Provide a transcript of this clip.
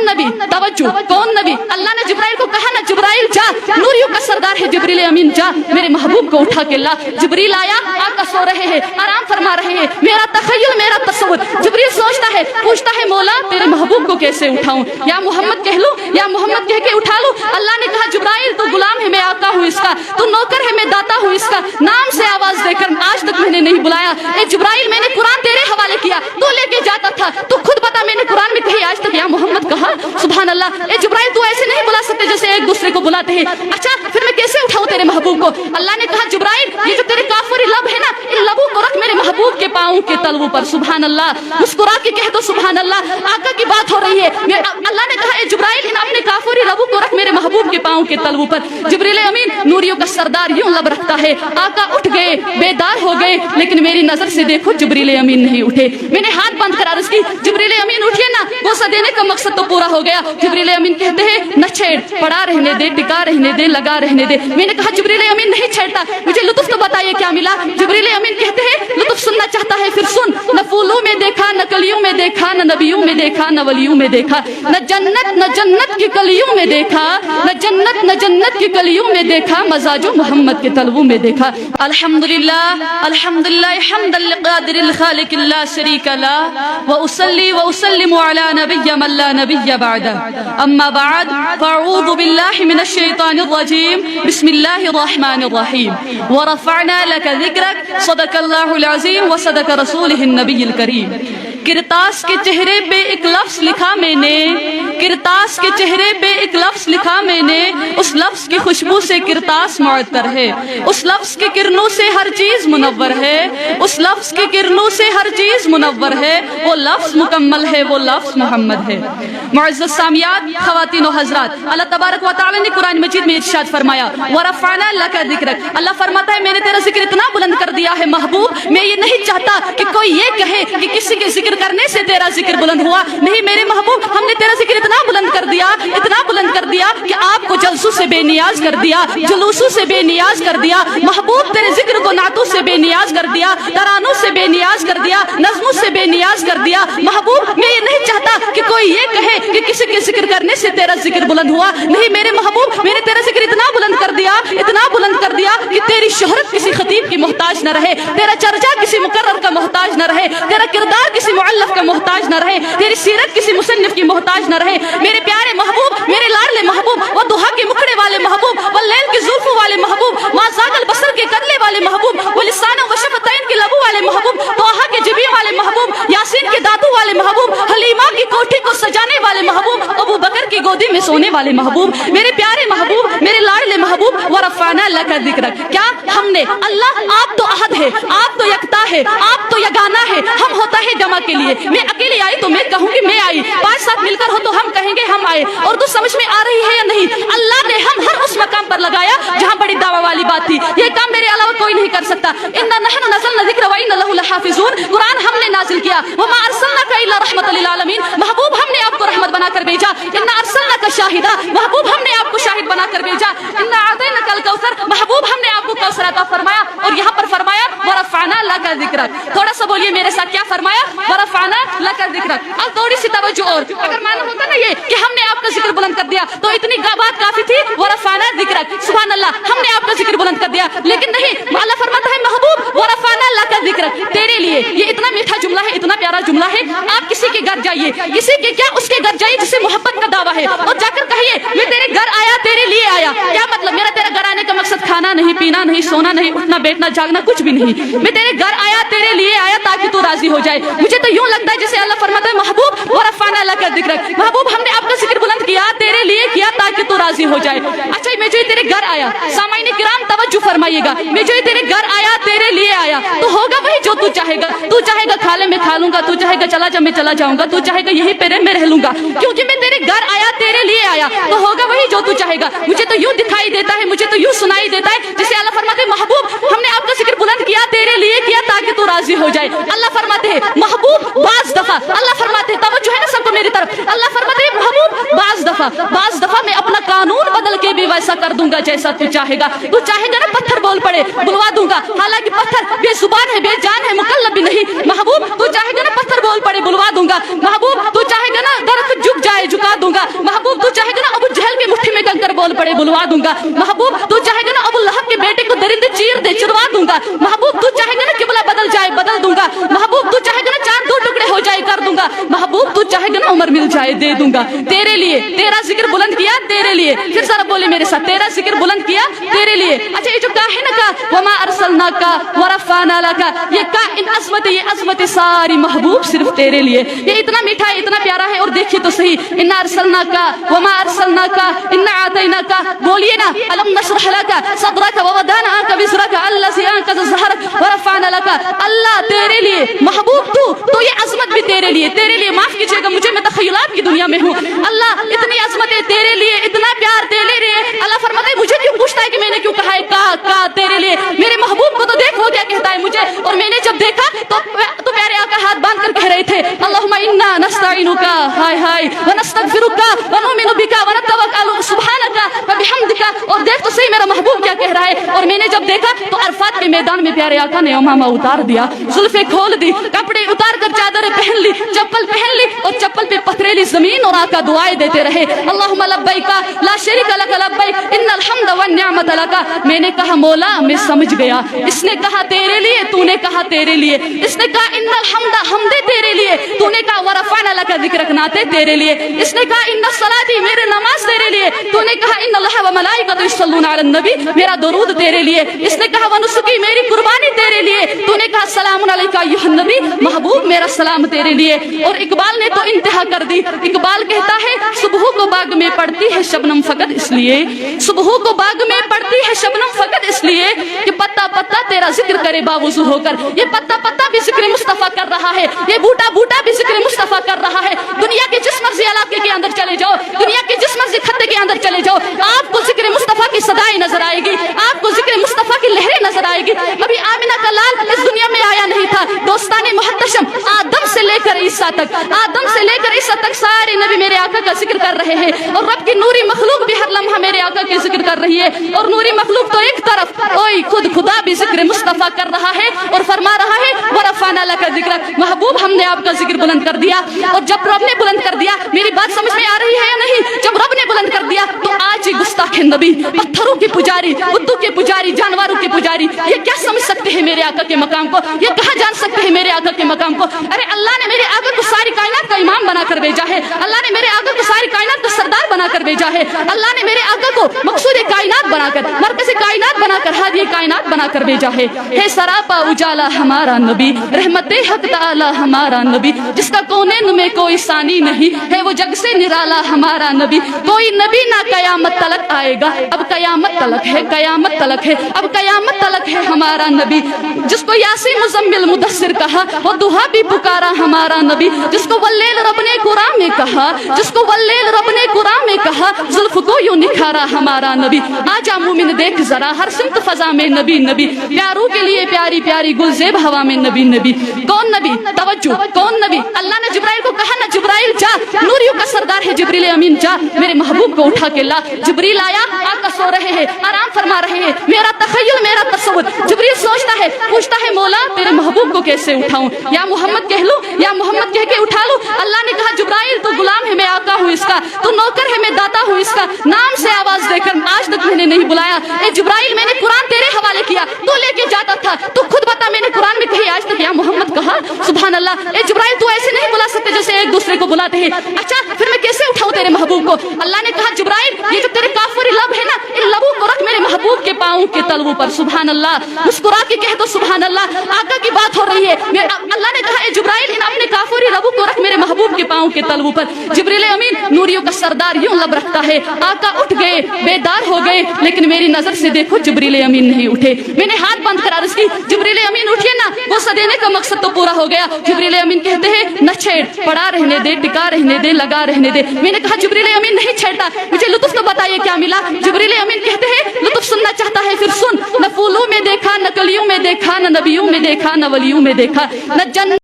नबी? तवज्जो, कौन नबी? अल्लाह ने जिब्राइल को कहा ना, जिब्राइल जा, नूरियों का सरदार है जिब्रील अमीन, जा मेरे महबूब को उठा के ला। जिब्रील आया, आका सो रहे हैं, आराम फरमा रहे हैं। मेरा तखय्युल, मेरा तसव्वुर, जिब्रील सोचता है, पूछता है मौला तेरे महबूब को कैसे उठाऊं? या मोहम्मद कह लूं, या मोहम्मद कह के उठा लूं? अल्लाह ने कहा जिब्राइल तू गुलाम है, मैं आका हूं इसका, तू नौकर है, मैं दाता हूं इसका, नाम से आवाज देकर आज तक मैंने नहीं बुलाया। ए जिब्राइल, मैंने कुरान तेरे हवाले किया, तू लेके जाता था, तू खुद बता मैंने कुरान में कहीं आज तक या मोहम्मद कहा? सुभान अल्लाह। ए जिब्राइल तू ऐसे नहीं बुला सकते जैसे एक दूसरे को बुलाते हैं। अच्छा फिर मैं कैसे उठाऊं तेरे महबूब को? अल्लाह ने कहा जिब्राइल, ये जो तेरे काफिर लब है ना, इन लबों को रख मेरे महबूब के पांव के तलवों पर। सुभान अल्लाह। मुस्कुरा के कह दो सुभान अल्लाह, आका की बात हो रही है। अल्लाह ने कहा जिब्राइल, इन अपने काफिर लबों को रख मेरे महबूब के पांव के तलवों पर। जिब्रील अमीन नूरियों का सरदार यूं लब रखता है, आका उठ गए, बेदार हो गए, लेकिन मेरी नजर से देखो जिब्रील अमीन नहीं उठे। मैंने हाथ बंद कर अर्ज की जिब्रील अमीन उठिए ना, गोसा देने का मकसद तो पूरा हो गया। जिब्रील अमीन कहते हैं न छेड़, पड़ा रहने दे, टिका रहने दे, लगा रहने दे। मैंने कहा जिब्रील अमीन नहीं छेड़ता, मुझे लुत्फ तो बताइए क्या मिला? जिब्रील अमीन कहते हैं लुत्फ सुनना चाहता है फिर सुन, न फूलों में देखा, न कलियों में देखा, न नबियों में देखा, न वलियों में देखा, न जन्नत की कलियों में देखा, न जन्नत की कलियों में देखा, मजाजो मोहम्मद के तलवों में देखा। अल्हम्दुलिल्लाह अल्हम्दुलिल्लाह हम्दल लिक़ादिरिल खालिक़ ला शरीका ला व उसल्लिमु अला नबिय्य मन ला नबिय्य बअदा। अम्मा बाद फ़अऊज़ु बिल्लाहि मिनश शैतानिर रजीम। बिस्मिल्लाहिर रहमानिर रहीम। व रफ़अना लक ज़िक्रक सदक़ल्लाहुल अज़ीम व सदक़ रसूलिहिन नबिय्यिल करीम। किरतास के चेहरे पे एक लफ्ज लिखा मैंने, किरतास के चेहरे पे एक लफ्ज लिखा मैंने, उस लफ्ज की खुशबू से किरतास मुअत्तर है, उस लफ्ज के किरणों से हर चीज मुनव्वर है, उस लफ्ज के किरणों से हर चीज मुनव्वर है, वो लफ्ज मुकम्मल है, वो लफ्ज मोहम्मद है। मुअज़्ज़ज़ सामियात, ख़वातीन व हज़रात, अल्लाह तबारक व तआला ने कुरान मजीद में इरशाद फरमाया व रफ़अना लक ज़िक्रक। अल्लाह फरमाता है मैंने तेरा जिक्र इतना बुलंद कर दिया है महबूब, मैं ये नहीं चाहता कि कोई ये कहे कि किसी के जिक्र करने से तेरा जिक्र बुलंद हुआ। नहीं मेरे महबूब, हमने तेरा जिक्र इतना बुलंद कर दिया, इतना बुलंद कर दिया कि आपको जलसों से बेनियाज कर दिया, जुलूसों से बेनियाज कर दिया। महबूब तेरे जिक्र को नातों से बेनियाज कर दिया, तरानों से बेनियाज कर दिया, नज़्मों से बेनियाज कर दिया। महबूब मैं ये नहीं चाहता कि कोई ये कहे कि किसी के जिक्र करने से तेरा जिक्र बुलंद हुआ। नहीं मेरे महबूब, मैंने तेरा जिक्र इतना बुलंद कर दिया, इतना बुलंद कर दिया कि तेरी शोहरत किसी खतीब की मोहताज न रहे, तेरा चर्चा किसी मुकर्रर का मोहताज न रहे, तेरा किरदार किसी मुअल्लफ का मोहताज न रहे, तेरी सीरत किसी मुसन्निफ की मोहताज न रहे। मेरे प्यारे महबूब, मेरे लाडले महबूब, वो दुहा के मुखड़े वाले महबूब, वो लैल की जुल्फों वाले महबूब, मा ज़ागल बसर के कदले वाले महबूब, वो लिसान व शफ़तैन के लबों वाले महबूब, तोहा के जिबी वाले महबूब, यासीन के दांतों वाले महबूब, हलीमा की कोठी को सजाने वाले महबूब, अबू बकर की गोदी में सोने वाले महबूब, मेरे प्यारे महबूब, मेरे लाडले महबूब। व रफ़अना लक ज़िक्रक। क्या हमने अल्लाह, आप तो अहद है, आप तो यकता है, आप तो यगाना है, हम होता है जमा के लिए। मैं अकेली आई तो मैं कहूंगी मैं आई, पांच साथ मिलकर हो तो हम कहेंगे हम आए। और तो समझ में आ रही है या नहीं? अल्लाह ने हम हर उस मकाम पर लगाया जहां बड़ी दावा वाली बात थी। ये काम मेरे अलावा कोई नहीं कर सकता। इन्ना नहनु नज़लना ज़िक्र व इन्ना लहु लहाफ़िज़ून। कुरान हमने नाजिल किया। व मा अरसलनाका इल्ला रहमतल लिल आलमीन। महबूब हमने आपको रहमत बनाकर भेजा। इन्ना अरसलनाका शाहिदा। महबूब हमने आपको शाहिद बनाकर भेजा। इन्ना अतैनाकल कौसर। महबूब हमने आपको कौसर अता फरमाया। और यहाँ पर फरमाया व रफ़अना लक ज़िक्रक। थोड़ा सा बोलिए मेरे साथ, क्या फरमाया? व रफ़अना लक ज़िक्रक। अब थोड़ी सी तवज्जो और, अगर माना होता ना ये कि हमने आपका जिक्र बुलंद कर दिया तो इतनी बात काफी थी। व रफ़अना ज़िक्रक, सुभान अल्लाह, हमने आपका जिक्र बुलंद कर दिया। लेकिन नहीं, अल्लाह फरमाता है महबूब व रफ़अना लक ज़िक्रक, तेरे लिए ये इतना मीठा जुमला है, इतना प्यारा जुमला है। आप किसी के घर जाइए, किसी के क्या उसके घर जाइए जिसे मोहब्बत का दावा है, और जाकर कहिए मैं तेरे घर आया, तेरे लिए आया। क्या मतलब? मेरा तेरा घर आने का मकसद खाना नहीं, पीना नहीं, सोना नहीं, उठना बैठना जागना कुछ भी नहीं। मैं तेरे घर आया, तेरे लिए आया ताकि तू राजी हो जाए। मुझे तो यूं लगता है जैसे अल्लाह फरमाता है महबूब व रफ़अना लक ज़िक्रक। महबूब हमने आपका जिक्र बुलंद किया, तेरे लिए किया ताकि तू राजी हो जाए। अच्छा मैं जो तेरे घर आया, सामाईन किराम तवज्जो फरमाइएगा, मैं जो तेरे घर आया, तेरे लिए आया, तो होगा वही जो तू चाहेगा। तू चाहेगा खा ले मैं खा लूंगा, तू चाहेगा चला जा मैं चला जाऊंगा, तू चाहेगा यहीं पे मैं रह लूंगा, क्योंकि मैं तेरे घर आया, तेरे लिए आया, तो होगा वही जो तू चाहेगा। मुझे तो यूं दिखाई देता है, मुझे तो यूं सुनाई देता है जैसे अल्लाह फरमाते हैं महबूब हमने आपका जिक्र बुलंद किया, तेरे लिए किया ताकि तू राजी हो जाए। अल्लाह फरमाते हैं महबूब बाज दफा, अल्लाह फरमाते हैं, तवज्जो है ना सबको मेरी तरफ, अल्लाह फरमाते हैं महबूब बाज दफा मैं अपना कानून बदल के भी वैसा कर दूंगा जैसा तू चाहेगा। तू चाहेगा ना पत्थर बोल पड़े, बुलवा दूंगा, हालांकि पत्थर बेजुबान है, बेजान है, मुकल्लफ भी नहीं। महबूब तू चाहेगा ना पत्थर बोल पड़े, बुलवा दूंगा। महबूब तू चाहेगा ना दरख्त झुक जाए, झुका दूंगा। बड़े बुलवा दूंगा। महबूब तू चाहेगा ना अबू लहब के बेटे को दरिंदे चीर दे, चुरवा दूंगा। महबूब तू चाहेगा ना किबला बदल जाए, बदल दूंगा। महबूब तू चाहेगा ना चांद दो टुकड़े हो जाए, कर दूंगा। महबूब तू चाहेगा ना उम्र मिल जाए, दे दूंगा। तेरे लिए तेरा जिक्र बुलंद किया, तेरे लिए। फिर जरा बोले मेरे साथ, तेरा जिक्र बुलंद किया तेरे लिए। अच्छा ये जो का है ना का वमा अरसलनाका वरफाना लका, ये का इन अज़मत, ये अज़मत सारी महबूब सिर्फ तेरे लिए। ये इतना मीठा है, इतना प्यारा है। और देखिए तो सही, इन्ना अरसलनाका वमा अरसलनाका इन्ना आतैनाका, बोलिए ना अलम नशरह लका सदरक व वदाना अंका विज़रक अल्लज़ी अंक़ज़ ज़हरक वरफ़अना लका। अल्लाह तेरे लिए, महबूब तू ये अज़मत भी तेरे लिए, तेरे लिए। माफ कीजिएगा मुझे, मैं तख़य्युलात की दुनिया में हूँ। अल्लाह इतनी अज़मत है तेरे लिए, इतना प्यार तेरे लिए। अल्लाह फरमाता है मुझे क्यों पूछता है कि मैंने क्यों कहा है का तेरे लिए। मेरे महबूब को तो देख वो क्या कहता है मुझे। और मैंने जब देखा तो प्यारे आका हाथ बांध कर कह रहे थे अल्लाहुम्मा इन्ना नस्तईनुका हाय हाय व नस्तगफिरुका व नुमिनु बिका व नतवक्कलु सुब्हानका व बिहम्दिका। और देख तो सही मेरा महबूब क्या कह रहा है। और मैंने जब देखा तो अरफात के मैदान में प्यारे आका ने उमामा उतार दिया, जुल्फे खोल दी, कपड़े उतार कर चादर पहन ली, चप्पल पहन ली, और चप्पल पे पथरेली जमीन। और आका दुआएं देते रहे अल्लाहुम्मा लब्बैका ला शरीका लक लब्बैक इन्नल हम्द व निअमत लका। मैंने कहा मौला मैं समझ गया, इसने कहा तेरे लिए, तूने कहा तेरे लिए। इसने कहा इन्नल हम्द, हमदे तेरे लिए। तूने कहा वरफ़अना लका ज़िक्रक, नाते तेरे लिए। इसने कहा इन्ना सलाती, मेरे नमाज तेरे लिए। तूने कहा इन्नल्लाह व मलाइकतहु युसल्लूना अलन नबी, मेरा दुरूद तेरे लिए। इसने कहा वनुसुकी, मेरी कुर्बानी तेरे लिए। तूने कहा सलामुन अलैका अय्युहन नबी, महबूब मेरा सलाम तेरे लिए। और इकबाल ने तो इंतहा कर दी। इकबाल कहता है सुबह को बाग में पड़ती है शबनम फकत इसलिए, सुबह को बाग में पड़ती है शबनम फकत इसलिए कि पत्ता पत्ता तेरा जिक्र करे बावुज़ू होकर। ये पत्ता पत्ता भी जिक्र मुस्तफा कर रहा है, ये बूटा बूटा भी जिक्र मुस्तफा कर रहा है। दुनिया के जिस मर्जी इलाके के अंदर चले जाओ, दुनिया के जिस मर्जी खत्ते के अंदर चले जाओ, आपको जिक्र मुस्तफा की सदाएं नजर आएगी, आपको जिक्र मुस्तफा की लहरें नजर आएगी। अभी आमिना का लाल इस दुनिया में आया नहीं था। दोस्ताने मुहतशम, आदम से लेकर ईसा तक, आदम से लेकर ईसा तक सारे नबी मेरे आका का जिक्र कर रहे हैं। और रब की नूरी मखलूक भी हर लम्हा मेरे आका के जिक्र कर रही है। और नूरी मखलूक तो एक तरफ, ओए खुद खुदा भी जिक्र मुस्तफा कर रहा है और फरमा रहा है वरफ़अना लका ज़िक्रक। महबूब हमने आपका जिक्र बुलंद कर दिया। और जब रब ने बुलंद कर दिया, मेरी बात समझ में आ रही है या नहीं, जब रब ने बुलंद कर दिया तो आज गुस्ताख नबी, पत्थरों के पुजारी, बुद्दू के पुजारी, जानवरों के पुजारी, ये क्या समझ सकते हैं मेरे आका के मकाम को, ये कहाँ जान सकते हैं मेरे आका के मकाम को। अरे अल्लाह ने मेरे आका को सारी कायनात का इमाम बनाकर भेजा है। अल्लाह ने मेरे आका को सारी कायनात का सरदार बनाकर भेजा है। अल्लाह ने मेरे आका को मकसूद कायनात बनाकर, मरकज़ कायनात बनाकर, हादी कायनात बनाकर भेजा है सरापा उजाला हमारा नबी, रहमते हक ताला हमारा नबी, जिसका कौनैन में कोई सानी नहीं है, वो जग से निराला हमारा नबी। कोई नबी ना कयामत तलक आएगा, अब कयामत तलक है, कयामत तलक है, अब कयामत तलक है हमारा नबी। जिसको यासीन मुज़म्मिल मुदस्सिर कहा, वो दुहा भी पुकारा हमारा नबी। जिसको वल्लैल रब ने कुरान में कहा, जिसको वल्लैल रब ने कुरान में कहा, जुल्फ को यूं निखारा हमारा नबी। आजा मोमिन देख जरा हर सिमत फजा में नबी नबी, प्यारों के लिए प्यारी प्यारी गुलजेब हवा में नबी नबी। कौन नबी, तवज्जो, कौन नबी। अल्लाह ने जिब्राइल को कहा ना जिब्राइल जा, नूरियों का सरदार है जिब्रील अमीन, जा मेरे महबूब को उठा के ला। जिब्रील आया, आका सो रहे हैं, आराम फरमा रहे हैं। मेरा तखय्युल, मेरा तसव्वुर। जिब्रील सोचता है, पूछता है मौला तेरे महबूब को कैसे उठाऊं, या मोहम्मद कह लूं, या मोहम्मद कह के उठा लूं। अल्लाह ने कहा जिब्राइल तू गुलाम है, मैं आका हूं इसका, तू नौकर है, मैं दाता हूं इसका। नाम से आवाज देकर आज तक मैंने नहीं बुलाया। ए जिब्राइल मैंने कुरान तेरे हवाले किया, तू लेके जाता था, तू खुद बता मैंने कुरान में कही आज तक या मोहम्मद कहा। सुभान अल्लाह। ए जिब्राइल तू ऐसे नहीं बुला सकते जैसे एक दूसरे को बुलाते हैं। अच्छा फिर मैं कैसे उठाऊं तेरे महबूब को। अल्लाह ने कहा जिब्राइल ये जो तेरे काफिर लब है ना, इन लबों को रख मेरे महबूब के पांव के तलवों पर। सुभान अल्लाह। मुस्कुरा के कह दो सुभान अल्लाह, आका की बात हो रही है। अल्लाह ने कहा जिब्राइल इन अपने काफिर लबों को रख मेरे महबूब के पांव के तलवों पर। जिब्रील अमीन नूरियों का सरदार यूं लब रखता है। आका उठ गए, बेदार हो गए, लेकिन मेरी नजर से देखो जिब्रील अमीन नहीं उठे। मैंने हाथ बंद कर अर्ज की जिब्रील अमीन उठिए ना, गुस्सा देने का मकसद तो पूरा हो गया। जिब्रील अमीन कहते हैं न छेड़, पड़ा रहने दे, टिका रहने दे, लगा रहने दे। मैंने कहा जिब्रील अमीन नहीं छेड़ता, मुझे लुत्फ तो बताइए क्या मिला। जिब्रील अमीन कहते हैं लुत्फ सुनना चाहता है फिर सुन, न फूलों में देखा, न कलियों में देखा, न नबियों में देखा, न वलियों में देखा, न जन्नत